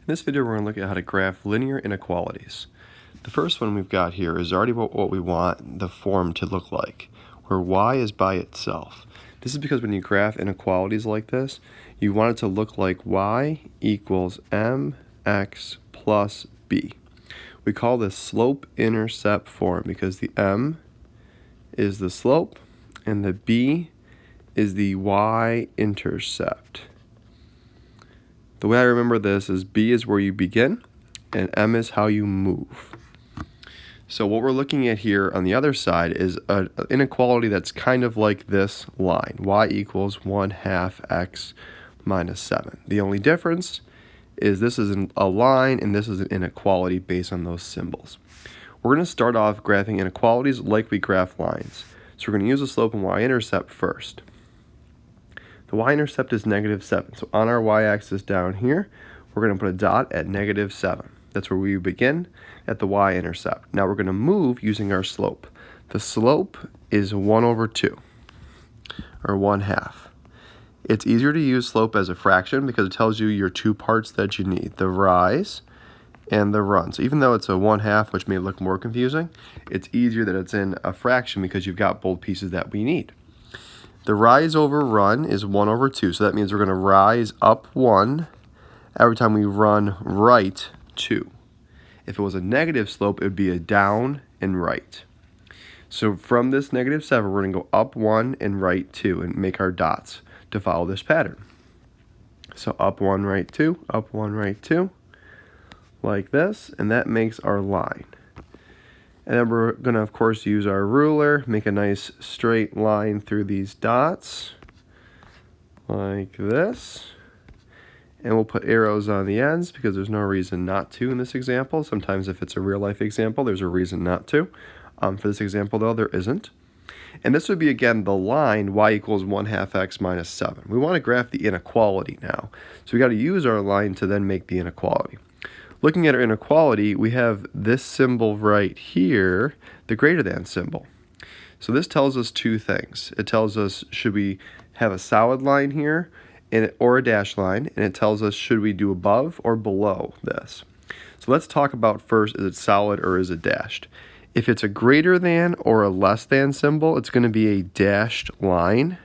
In this video, we're going to look at how to graph linear inequalities. The first one we've got here is already what we want the form to look like, where y is by itself. This is because when you graph inequalities like this, you want it to look like y equals mx plus b. We call this slope-intercept form because the m is the slope and the b is the y-intercept. The way I remember this is B is where you begin, and M is how you move. So what we're looking at here on the other side is an inequality that's kind of like this line, y equals 1/2 x minus 7. The only difference is this is a line and this is an inequality based on those symbols. We're going to start off graphing inequalities like we graph lines. So we're going to use the slope and y-intercept first. The y-intercept is -7. So on our y-axis down here, we're going to put a dot at -7. That's where we begin at the y-intercept. Now we're going to move using our slope. The slope is 1/2, or 1/2. It's easier to use slope as a fraction because it tells you your two parts that you need, the rise and the run. So even though it's a 1/2, which may look more confusing, it's easier that it's in a fraction because you've got both pieces that we need. The rise over run is 1/2, so that means we're going to rise up 1 every time we run right 2. If it was a negative slope, it would be a down and right. So from this -7, we're going to go up 1 and right 2 and make our dots to follow this pattern. So up 1, right 2, up 1, right 2, like this, and that makes our line. And then we're going to, of course, use our ruler, make a nice straight line through these dots, like this. And we'll put arrows on the ends because there's no reason not to in this example. Sometimes if it's a real-life example, there's a reason not to. For this example, though, there isn't. And this would be, again, the line y equals 1/2 x minus 7. We want to graph the inequality now. So we got to use our line to then make the inequality. Looking at our inequality, we have this symbol right here, the greater than symbol. So this tells us two things. It tells us should we have a solid line here or a dashed line, and it tells us should we do above or below this. So let's talk about first, is it solid or is it dashed? If it's a greater than or a less than symbol, it's going to be a dashed line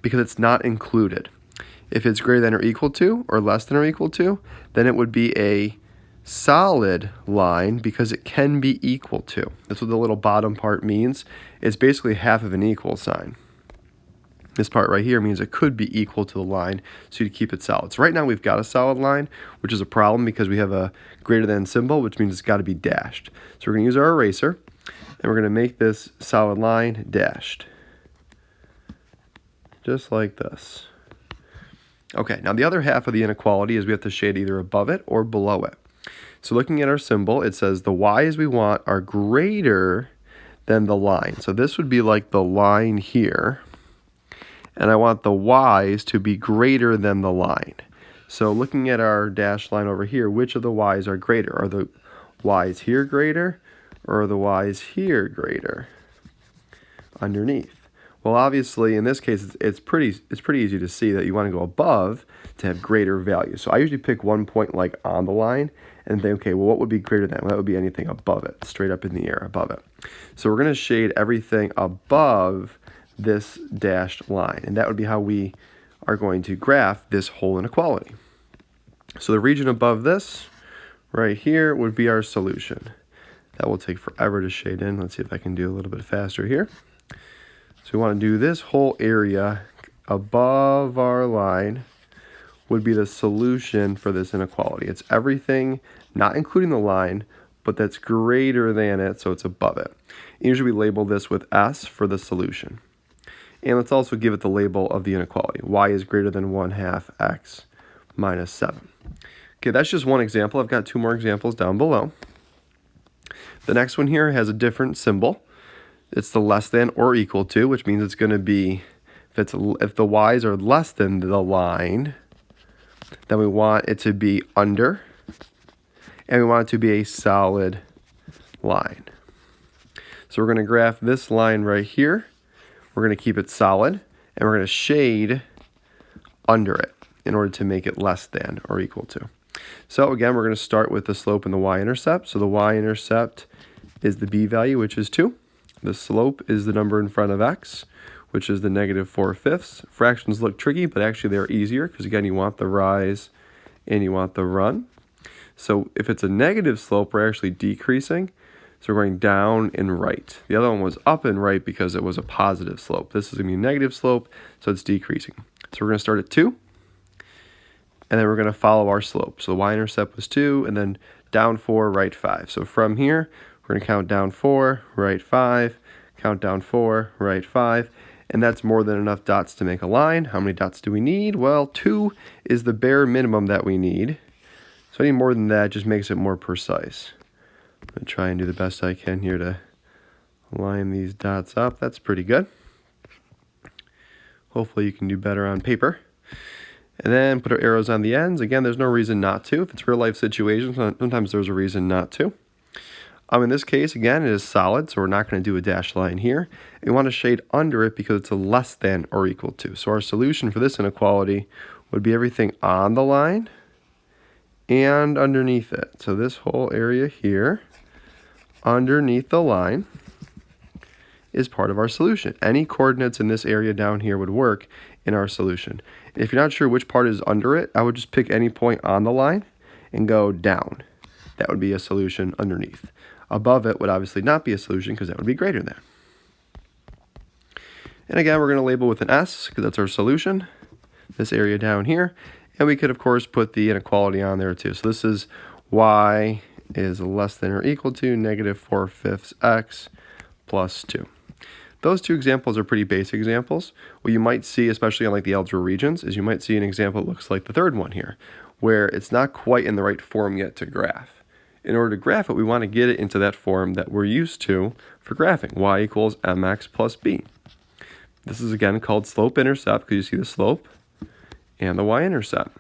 because it's not included. If it's greater than or equal to or less than or equal to, then it would be a solid line because it can be equal to. That's what the little bottom part means. It's basically half of an equal sign. This part right here means it could be equal to the line, so you keep it solid. So right now we've got a solid line, which is a problem because we have a greater than symbol, which means it's got to be dashed. So we're going to use our eraser, and we're going to make this solid line dashed. Just like this. Okay, now the other half of the inequality is we have to shade either above it or below it. So looking at our symbol, it says the y's we want are greater than the line. So this would be like the line here. And I want the y's to be greater than the line. So looking at our dashed line over here, which of the y's are greater? Are the y's here greater or are the y's here greater underneath? Well, obviously, in this case, it's pretty easy to see that you want to go above to have greater value. So I usually pick one point like on the line and think, okay, well, what would be greater than? Well, that would be anything above it, straight up in the air above it. So we're going to shade everything above this dashed line, and that would be how we are going to graph this whole inequality. So the region above this right here would be our solution. That will take forever to shade in. Let's see if I can do a little bit faster here. So we want to do this whole area above our line would be the solution for this inequality. It's everything, not including the line, but that's greater than it, so it's above it. Usually we label this with S for the solution. And let's also give it the label of the inequality. Y is greater than 1/2 x minus 7. Okay, that's just one example. I've got two more examples down below. The next one here has a different symbol. It's the less than or equal to, which means it's going to be, if the y's are less than the line, then we want it to be under, and we want it to be a solid line. So we're going to graph this line right here. We're going to keep it solid, and we're going to shade under it in order to make it less than or equal to. So again, we're going to start with the slope and the y-intercept. So the y-intercept is the b value, which is 2. The slope is the number in front of x, which is the -4/5. Fractions look tricky, but actually they're easier because, again, you want the rise and you want the run. So if it's a negative slope, we're actually decreasing. So we're going down and right. The other one was up and right because it was a positive slope. This is going to be a negative slope, so it's decreasing. So we're going to start at 2, and then we're going to follow our slope. So the y-intercept was 2, and then down 4, right 5. So from here, we're going to count down 4, right 5, count down 4, right 5, and that's more than enough dots to make a line. How many dots do we need? Well, 2 is the bare minimum that we need. So any more than that just makes it more precise. I'm going to try and do the best I can here to line these dots up. That's pretty good. Hopefully you can do better on paper. And then put our arrows on the ends. Again, there's no reason not to. If it's real life situations, sometimes there's a reason not to. In this case, again, it is solid, so we're not going to do a dashed line here. We want to shade under it because it's a less than or equal to. So our solution for this inequality would be everything on the line and underneath it. So this whole area here, underneath the line, is part of our solution. Any coordinates in this area down here would work in our solution. And if you're not sure which part is under it, I would just pick any point on the line and go down. That would be a solution underneath. Above it would obviously not be a solution because that would be greater than. And again, we're going to label with an S because that's our solution, this area down here. And we could, of course, put the inequality on there too. So this is y is less than or equal to -4/5 x plus 2. Those two examples are pretty basic examples. What you might see, especially on like the algebra regions, is you might see an example that looks like the third one here, where it's not quite in the right form yet to graph. In order to graph it, we want to get it into that form that we're used to for graphing, y equals mx plus b. This is again called slope-intercept because you see the slope and the y-intercept.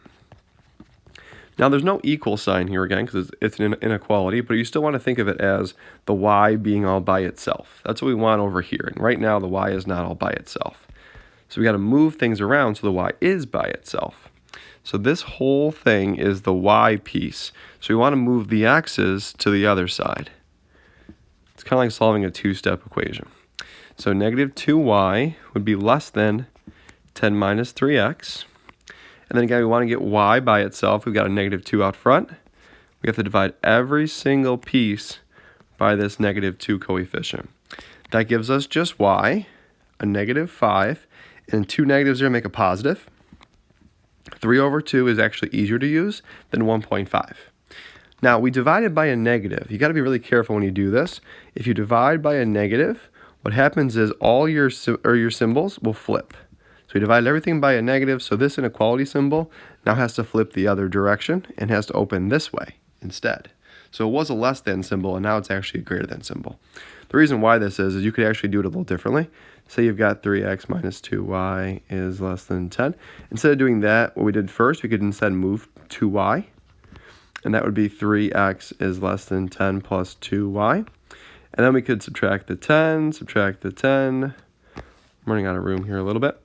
Now there's no equal sign here again because it's an inequality, but you still want to think of it as the y being all by itself. That's what we want over here, and right now the y is not all by itself. So we got to move things around so the y is by itself. So this whole thing is the y piece. So we want to move the x's to the other side. It's kind of like solving a two-step equation. So -2y would be less than 10 minus 3x. And then again, we want to get y by itself. We've got a -2 out front. We have to divide every single piece by this -2 coefficient. That gives us just y, a -5, and 2 negatives there make a positive. 3/2 is actually easier to use than 1.5. Now, we divided by a negative. You got to be really careful when you do this. If you divide by a negative, what happens is all your symbols will flip. So we divided everything by a negative, so this inequality symbol now has to flip the other direction and has to open this way instead. So it was a less than symbol, and now it's actually a greater than symbol. The reason why this is you could actually do it a little differently. Say you've got 3x minus 2y is less than 10. Instead of doing that, what we did first, we could instead move 2y, and that would be 3x is less than 10 plus 2y. And then we could subtract the 10, subtract the 10. I'm running out of room here a little bit.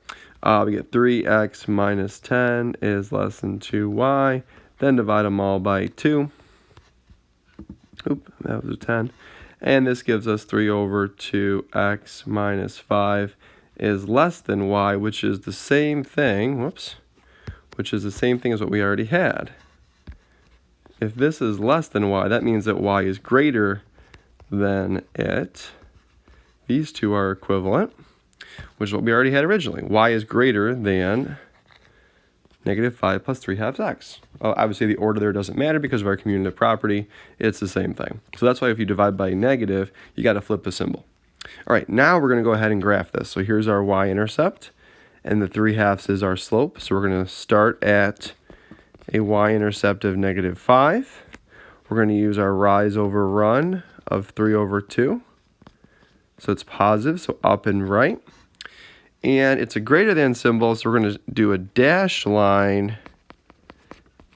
We get 3x minus 10 is less than 2y. Then divide them all by 2. Oop, that was a 10. And this gives us 3/2x minus 5 is less than y, which is the same thing, which is the same thing as what we already had. If this is less than y, that means that y is greater than it. These two are equivalent, which is what we already had originally. Y is greater than -5 plus 3/2 x. Obviously, the order there doesn't matter because of our commutative property. It's the same thing. So that's why if you divide by a negative, you got to flip the symbol. All right, now we're going to go ahead and graph this. So here's our y-intercept, and the 3/2 is our slope. So we're going to start at a y-intercept of -5. We're going to use our rise over run of 3/2. So it's positive, so up and right. And it's a greater than symbol, so we're going to do a dashed line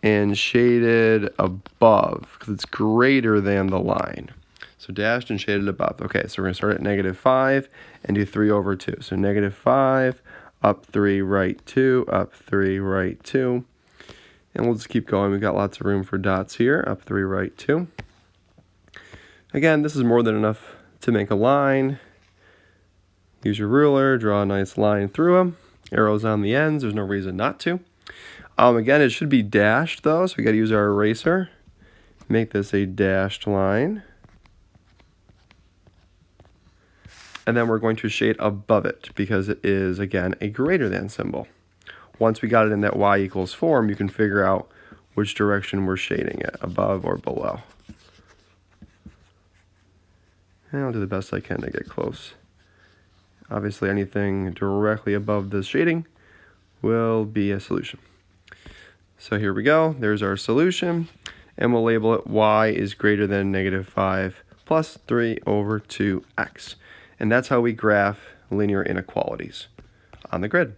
and shaded above because it's greater than the line. So dashed and shaded above. Okay, so we're going to start at -5 and do 3/2. So -5, up 3, right 2, up 3, right 2. And we'll just keep going. We've got lots of room for dots here. Up 3, right 2. Again, this is more than enough to make a line. Use your ruler, draw a nice line through them. Arrows on the ends, there's no reason not to. Again, it should be dashed though, so we got to use our eraser. Make this a dashed line. And then we're going to shade above it because it is, again, a greater than symbol. Once we got it in that y equals form, you can figure out which direction we're shading it, above or below. And I'll do the best I can to get close. Obviously, anything directly above the shading will be a solution. So here we go. There's our solution. And we'll label it y is greater than -5 plus 3 over 2x. And that's how we graph linear inequalities on the grid.